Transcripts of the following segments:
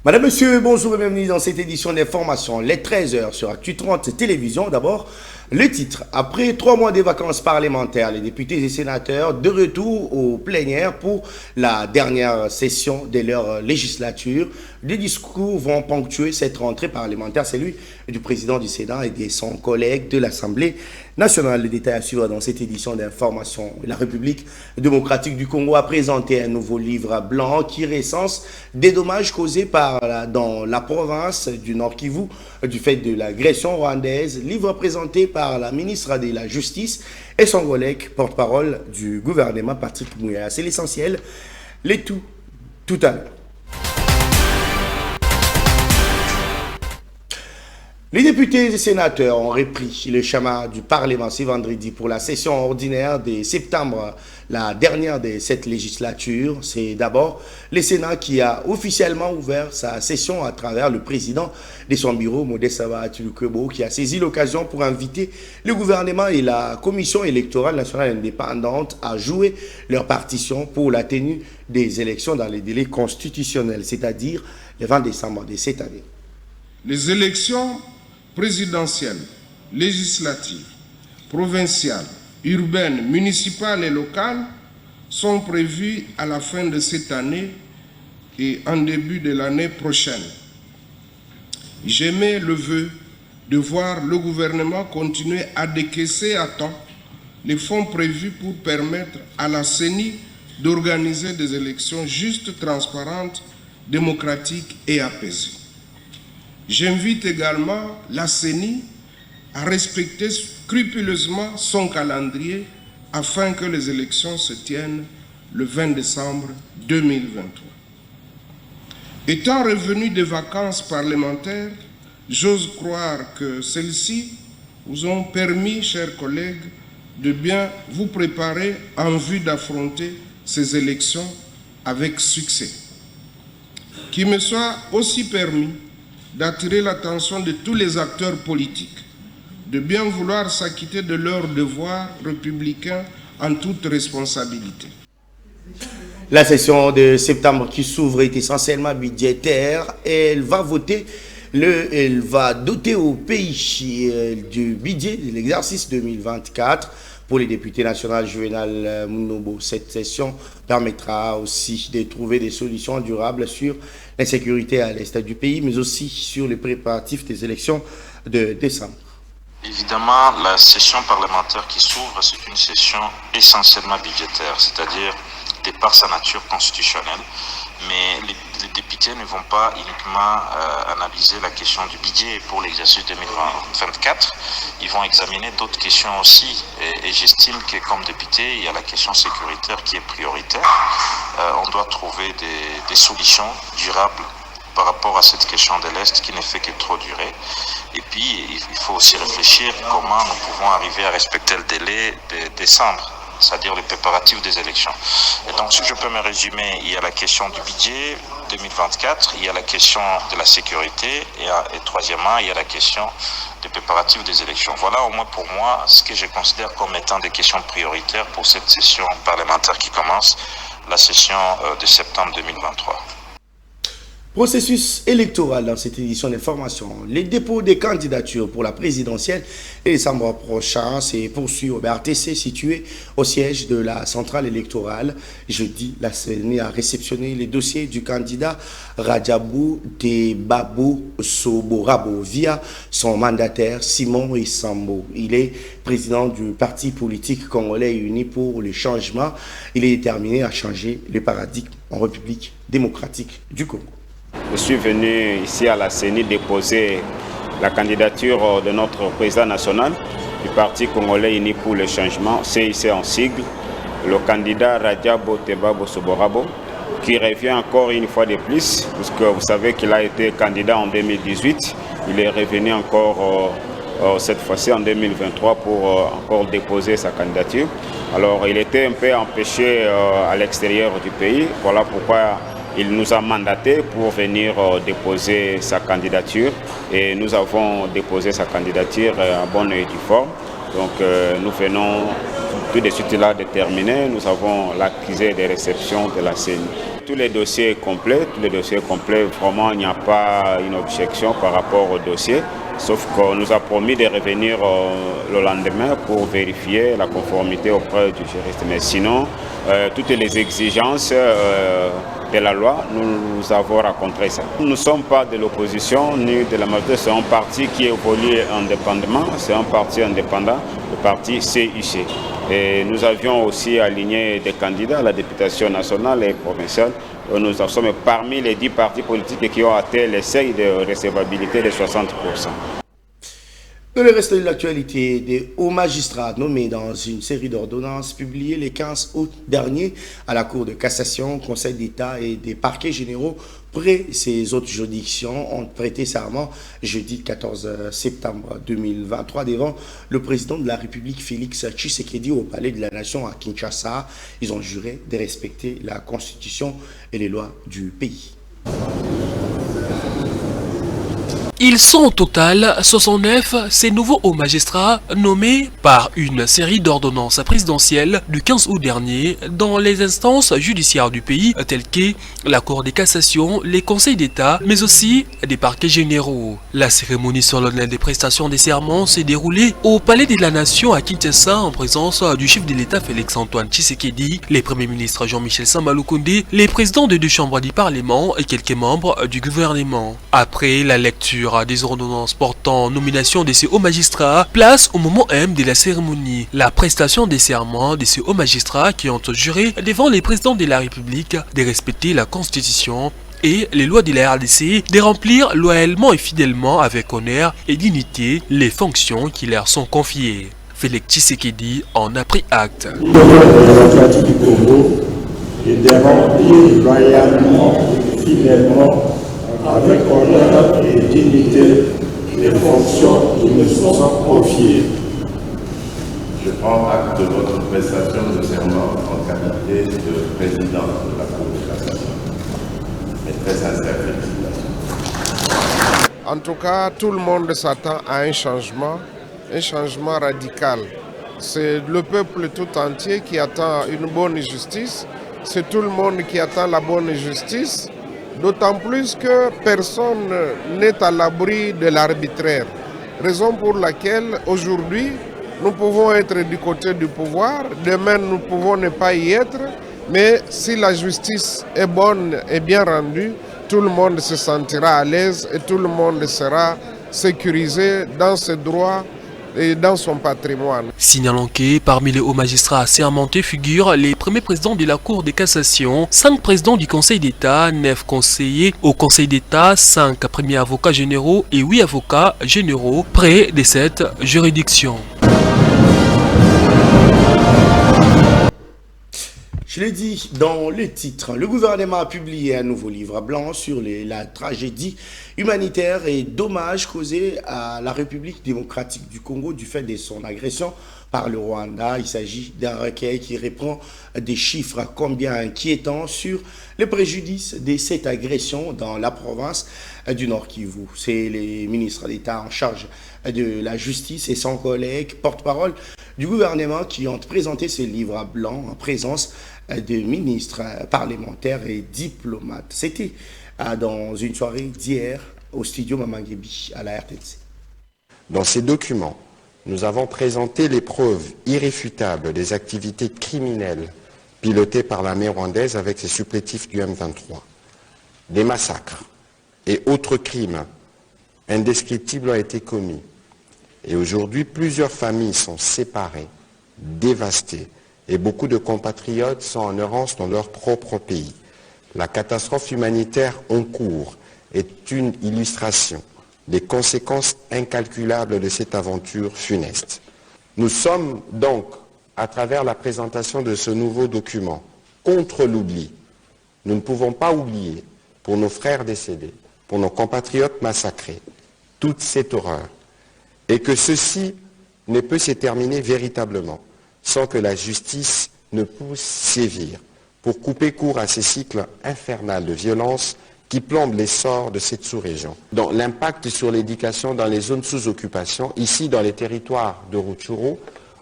Madame, Monsieur, bonjour et bienvenue dans cette édition d'information, les 13h sur Actu 30 Télévision. D'abord, le titre. Après 3 mois de vacances parlementaires, les députés et sénateurs de retour aux plénières pour la dernière session de leur législature. Des discours vont ponctuer cette rentrée parlementaire, celui du président du Sénat et de son collègue de l'Assemblée nationale. Les détails à suivre dans cette édition d'information. La République démocratique du Congo a présenté un nouveau livre blanc qui recense des dommages causés dans la province du Nord Kivu du fait de l'agression rwandaise. Livre présenté par la ministre de la Justice et son collègue porte-parole du gouvernement, Patrick Muyaya. C'est l'essentiel, tout à l'heure. Les députés et sénateurs ont repris le chemin du Parlement ce vendredi pour la session ordinaire de septembre, la dernière de cette législature. C'est d'abord le Sénat qui a officiellement ouvert sa session à travers le président de son bureau, Modeste Bahatulukebo, qui a saisi l'occasion pour inviter le gouvernement et la Commission électorale nationale indépendante à jouer leur partition pour la tenue des élections dans les délais constitutionnels, c'est-à-dire le 20 décembre de cette année. Les élections présidentielles, législatives, provinciales, urbaines, municipales et locales sont prévues à la fin de cette année et en début de l'année prochaine. J'émets le vœu de voir le gouvernement continuer à décaisser à temps les fonds prévus pour permettre à la CENI d'organiser des élections justes, transparentes, démocratiques et apaisées. J'invite également la CENI à respecter scrupuleusement son calendrier afin que les élections se tiennent le 20 décembre 2023. Étant revenu des vacances parlementaires, j'ose croire que celles-ci vous ont permis, chers collègues, de bien vous préparer en vue d'affronter ces élections avec succès. Qu'il me soit aussi permis d'attirer l'attention de tous les acteurs politiques, de bien vouloir s'acquitter de leurs devoirs républicains en toute responsabilité. La session de septembre qui s'ouvre est essentiellement budgétaire. Elle va doter au pays du budget de l'exercice 2024. Pour les députés nationaux Juvenal Munobo, cette session permettra aussi de trouver des solutions durables sur l'insécurité à l'est du pays, mais aussi sur les préparatifs des élections de décembre. Évidemment, la session parlementaire qui s'ouvre, c'est une session essentiellement budgétaire, c'est-à-dire de par sa nature constitutionnelle. Mais les députés ne vont pas uniquement analyser la question du budget pour l'exercice 2024. Ils vont examiner d'autres questions aussi. Et j'estime que comme député, il y a la question sécuritaire qui est prioritaire. On doit trouver des solutions durables par rapport à cette question de l'Est qui ne fait que trop durer. Et puis, il faut aussi réfléchir comment nous pouvons arriver à respecter le délai de décembre, c'est-à-dire les préparatifs des élections. Et donc, si je peux me résumer, il y a la question du budget 2024, il y a la question de la sécurité et troisièmement, il y a la question des préparatifs des élections. Voilà au moins pour moi ce que je considère comme étant des questions prioritaires pour cette session parlementaire qui commence, la session de septembre 2023. Processus électoral dans cette édition d'information. Les dépôts des candidatures pour la présidentielle et décembre prochain se poursuivent au BRTC situé au siège de la centrale électorale. Jeudi, la CENI a réceptionné les dossiers du candidat Radjabou Tebabo Soborabo via son mandataire Simon Isambo. Il est président du parti politique congolais uni pour le changement. Il est déterminé à changer le paradigme en République démocratique du Congo. Je suis venu ici à la CENI déposer la candidature de notre président national du Parti congolais uni pour le changement, CIC en sigle, le candidat Radjabou Tebabo Soborabo, qui revient encore une fois de plus, puisque vous savez qu'il a été candidat en 2018, il est revenu encore cette fois-ci en 2023 pour encore déposer sa candidature. Alors il était un peu empêché à l'extérieur du pays, voilà pourquoi il nous a mandaté pour venir déposer sa candidature et nous avons déposé sa candidature en bonne et due forme. Donc nous venons tout de suite là déterminé, nous avons l'accusé des réceptions de la CENI. Tous les dossiers complets, vraiment il n'y a pas une objection par rapport au dossier, sauf qu'on nous a promis de revenir le lendemain pour vérifier la conformité auprès du juriste. Mais sinon, toutes les exigences de la loi, nous avons rencontré ça. Nous ne sommes pas de l'opposition ni de la majorité, c'est un parti qui évolue indépendamment, c'est un parti indépendant, le parti CIC. Et nous avions aussi aligné des candidats à la députation nationale et provinciale. Nous sommes parmi les 10 partis politiques qui ont atteint les seuils de recevabilité de 60%. Dans le reste de l'actualité, des hauts magistrats nommés dans une série d'ordonnances publiées le 15 août dernier à la Cour de cassation, Conseil d'État et des parquets généraux près ces autres juridictions ont prêté serment jeudi 14 septembre 2023 devant le président de la République Félix Tshisekedi au Palais de la Nation à Kinshasa. Ils ont juré de respecter la Constitution et les lois du pays. Ils sont au total 69, ces nouveaux hauts magistrats nommés par une série d'ordonnances présidentielles du 15 août dernier dans les instances judiciaires du pays telles que la Cour de cassation, les conseils d'État, mais aussi des parquets généraux. La cérémonie solennelle des prestations des serments s'est déroulée au Palais de la Nation à Kinshasa en présence du chef de l'État Félix-Antoine Tshisekedi, les premiers ministres Jean-Michel Samaloukonde, les présidents des 2 chambres du Parlement et quelques membres du gouvernement. Après la lecture des ordonnances portant nomination de ces hauts magistrats, place au moment M de la cérémonie, la prestation des serments de ces hauts magistrats qui ont juré devant les présidents de la République de respecter la Constitution et les lois de la RDC, de remplir loyalement et fidèlement avec honneur et dignité les fonctions qui leur sont confiées. Félix Tshisekedi en a pris acte. Et de remplir loyalement et fidèlement avec honneur et dignité les fonctions qui me sont confiées. Je prends acte de votre prestation de serment en qualité de président de la Cour de cassation. Mes très sincères félicitations. En tout cas, tout le monde s'attend à un changement radical. C'est le peuple tout entier qui attend une bonne justice. C'est tout le monde qui attend la bonne justice. D'autant plus que personne n'est à l'abri de l'arbitraire. Raison pour laquelle aujourd'hui, nous pouvons être du côté du pouvoir, demain nous pouvons ne pas y être, mais si la justice est bonne et bien rendue, tout le monde se sentira à l'aise et tout le monde sera sécurisé dans ses droits et dans son patrimoine. Signalons que parmi les hauts magistrats assermentés figurent les premiers présidents de la Cour de cassation, 5 présidents du Conseil d'État, 9 conseillers au Conseil d'État, 5 premiers avocats généraux et 8 avocats généraux près de cette juridiction. Je l'ai dit dans le titre, le gouvernement a publié un nouveau livre blanc sur la tragédie humanitaire et dommages causés à la République démocratique du Congo du fait de son agression par le Rwanda. Il s'agit d'un recueil qui reprend des chiffres combien inquiétants sur les préjudices de cette agression dans la province du Nord Kivu. C'est les ministres d'État en charge de la justice et son collègue porte-parole du gouvernement qui ont présenté ce livre blanc en présence de ministres, parlementaires et diplomates. C'était dans une soirée d'hier au studio Mamangebi à la RTC. Dans ces documents, nous avons présenté les preuves irréfutables des activités criminelles pilotées par l'armée rwandaise avec ses supplétifs du M23. Des massacres et autres crimes indescriptibles ont été commis. Et aujourd'hui, plusieurs familles sont séparées, dévastées, et beaucoup de compatriotes sont en errance dans leur propre pays. La catastrophe humanitaire en cours est une illustration des conséquences incalculables de cette aventure funeste. Nous sommes donc, à travers la présentation de ce nouveau document, contre l'oubli. Nous ne pouvons pas oublier, pour nos frères décédés, pour nos compatriotes massacrés, toute cette horreur, et que ceci ne peut se terminer véritablement sans que la justice ne puisse sévir pour couper court à ces cycles infernaux de violence qui plombent l'essor de cette sous-région. Donc l'impact sur l'éducation dans les zones sous occupation, ici dans les territoires de Rutshuru,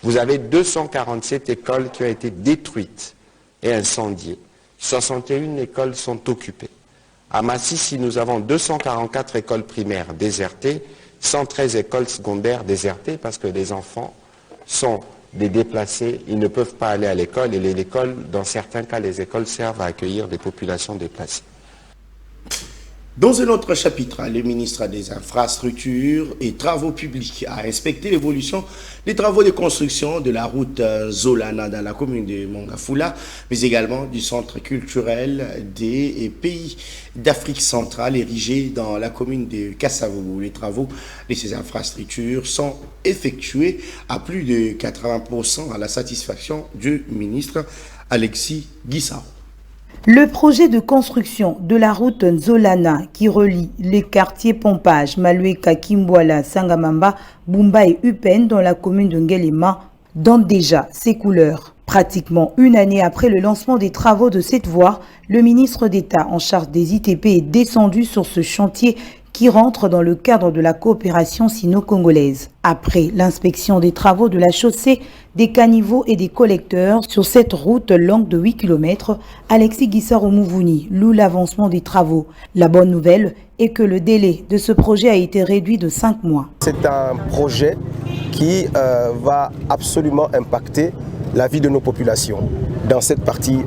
Vous avez 247 écoles qui ont été détruites et incendiées. 61 écoles sont occupées. À Massissi, nous avons 244 écoles primaires désertées, 113 écoles secondaires désertées parce que les enfants sont des déplacés, ils ne peuvent pas aller à l'école et l'école, dans certains cas, les écoles servent à accueillir des populations déplacées. Dans un autre chapitre, le ministre des Infrastructures et Travaux publics a inspecté l'évolution des travaux de construction de la route Zolana dans la commune de Mongafula, mais également du centre culturel des pays d'Afrique centrale érigé dans la commune de Kasavubu. Les travaux de ces infrastructures sont effectués à plus de 80% à la satisfaction du ministre Alexis Guissaro. Le projet de construction de la route Nzolana qui relie les quartiers Pompage, Malueka, Kimbwala, Sangamamba, Bumba et Upen dans la commune de Ngelema donne déjà ses couleurs. Pratiquement une année après le lancement des travaux de cette voie, le ministre d'État en charge des ITP est descendu sur ce chantier qui rentre dans le cadre de la coopération sino-congolaise. Après l'inspection des travaux de la chaussée, des caniveaux et des collecteurs sur cette route longue de 8 km, Alexis Guissaro Mouvouni loue l'avancement des travaux. La bonne nouvelle est que le délai de ce projet a été réduit de 5 mois. C'est un projet qui va absolument impacter la vie de nos populations dans cette partie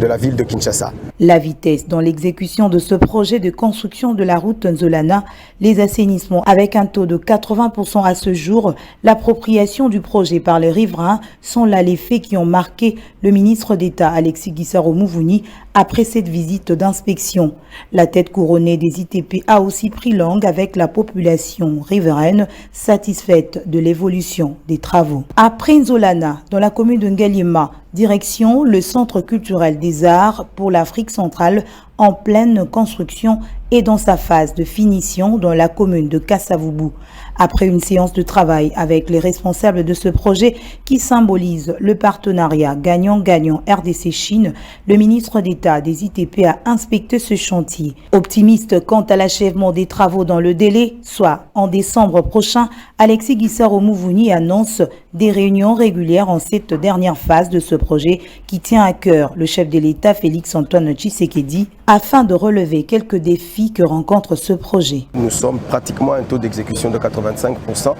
de la ville de Kinshasa. La vitesse dans l'exécution de ce projet de construction de la route Nzolana, les assainissements avec un taux de 80% à ce jour, l'appropriation du projet par les riverains sont là les faits qui ont marqué le ministre d'État Alexis Guissaro Mouvouni après cette visite d'inspection. La tête couronnée des ITP a aussi pris langue avec la population riveraine satisfaite de l'évolution des travaux. Après Nzolana, dans la commune de Ngaliema, direction le Centre culturel des arts pour l'Afrique centrale en pleine construction et dans sa phase de finition dans la commune de Kasavubu. Après une séance de travail avec les responsables de ce projet qui symbolise le partenariat gagnant-gagnant RDC-Chine, le ministre d'État des ITP a inspecté ce chantier. Optimiste quant à l'achèvement des travaux dans le délai, soit en décembre prochain, Alexis Guissaro Mouvouni annonce des réunions régulières en cette dernière phase de ce projet qui tient à cœur le chef de l'État Félix-Antoine Tshisekedi afin de relever quelques défis que rencontre ce projet. Nous sommes pratiquement à un taux d'exécution de 85%,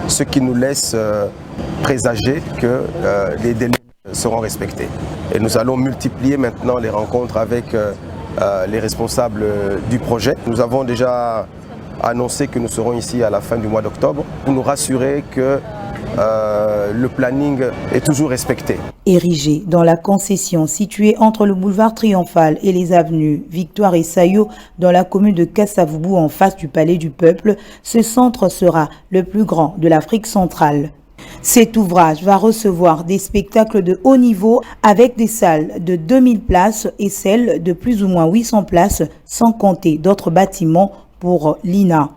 ce qui nous laisse présager que les délais seront respectés. Et nous allons multiplier maintenant les rencontres avec les responsables du projet. Nous avons déjà annoncé que nous serons ici à la fin du mois d'octobre pour nous rassurer que le planning est toujours respecté. Érigé dans la concession située entre le boulevard Triomphal et les avenues Victoire et Sayo dans la commune de Kasavubu en face du Palais du Peuple, ce centre sera le plus grand de l'Afrique centrale. Cet ouvrage va recevoir des spectacles de haut niveau avec des salles de 2000 places et celles de plus ou moins 800 places, sans compter d'autres bâtiments pour l'INA.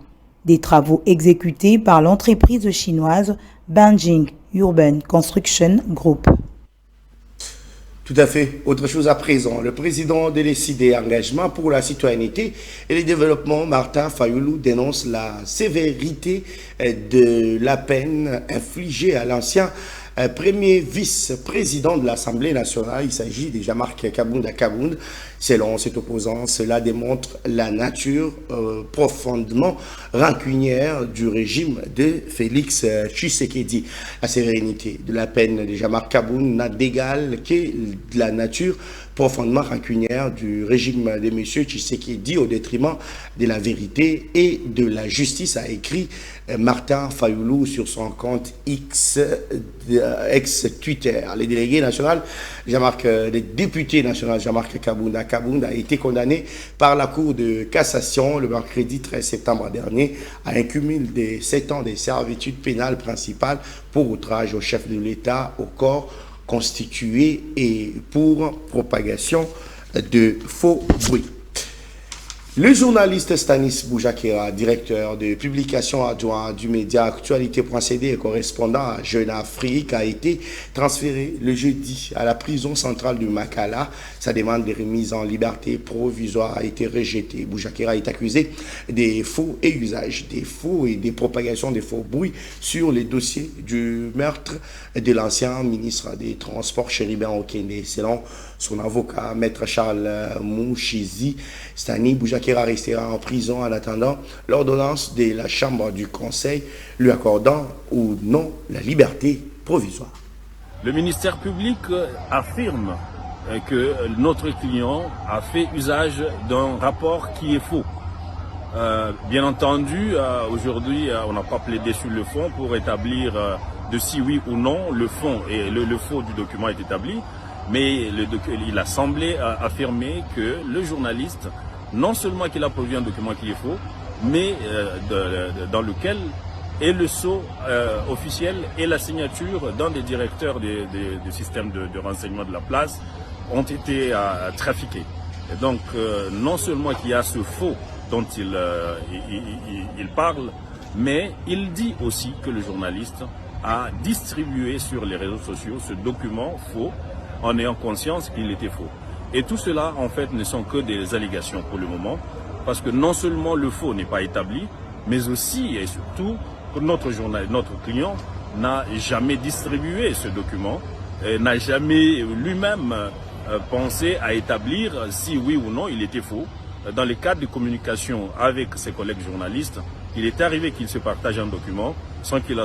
Des travaux exécutés par l'entreprise chinoise Banjing Urban Construction Group. Tout à fait. Autre chose à présent, le président de l'ECD Engagement pour la citoyenneté et le développement, Martin Fayulu, dénonce la sévérité de la peine infligée à l'ancien premier vice-président de l'Assemblée nationale. Il s'agit de Jean-Marc Kabunda Kabound. Selon cet opposant, cela démontre la nature profondément rancunière du régime de Félix Tshisekedi. La sérénité de la peine de Jean-Marc Kabound n'a d'égal que la nature profondément rancunière du régime de M. Tshisekedi au détriment de la vérité et de la justice, a écrit Martin Fayulu sur son compte ex-Twitter. Le délégué national, le député national Jean-Marc Kabunda a été condamné par la Cour de cassation le mercredi 13 septembre dernier à un cumul de 7 ans de servitude pénale principale pour outrage au chef de l'État, au corps constitué et pour propagation de faux bruits. Le journaliste Stanis Boujakera, directeur de publication adjoint du média Actualité.cd et correspondant à Jeune Afrique, a été transféré le jeudi à la prison centrale de Makala. Sa demande de remise en liberté provisoire a été rejetée. Boujakera est accusé des faux et usage des faux et des propagations des faux bruits sur les dossiers du meurtre de l'ancien ministre des Transports Chéribin Okende. Selon son avocat, maître Charles Mouchizi, Stanis Boujakera restera en prison en attendant l'ordonnance de la Chambre du Conseil lui accordant ou non la liberté provisoire. Le ministère public affirme que notre client a fait usage d'un rapport qui est faux. Bien entendu, aujourd'hui, on n'a pas plaidé sur le fond pour établir de si oui ou non le fond et le faux du document est établi, mais il a semblé affirmer que le journaliste, non seulement qu'il a produit un document qui est faux, mais dans lequel est le sceau officiel et la signature d'un des directeurs du système de renseignement de la place ont été trafiqués. Et donc, non seulement qu'il y a ce faux dont il parle, mais il dit aussi que le journaliste a distribué sur les réseaux sociaux ce document faux en ayant conscience qu'il était faux. Et tout cela, en fait, ne sont que des allégations pour le moment, parce que non seulement le faux n'est pas établi, mais aussi et surtout, notre client n'a jamais distribué ce document, n'a jamais lui-même pensé à établir si oui ou non il était faux. Dans le cadre de communication avec ses collègues journalistes, il est arrivé qu'il se partage un document sans qu'il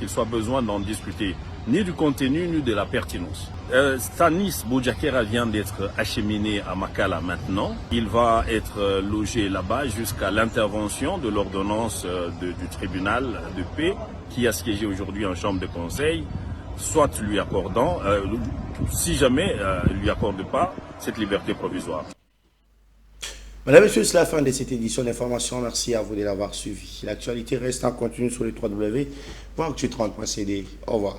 soit besoin d'en discuter ni du contenu ni de la pertinence. Stanis Boujakera vient d'être acheminé à Makala maintenant. Il va être logé là-bas jusqu'à l'intervention de l'ordonnance du tribunal de paix qui a siégé aujourd'hui en chambre de conseil, soit lui accordant, si jamais lui accorde pas cette liberté provisoire. Madame, Monsieur, c'est la fin de cette édition d'information. Merci à vous de l'avoir suivi. L'actualité reste en continu sur le www.actu30.cd. Au revoir.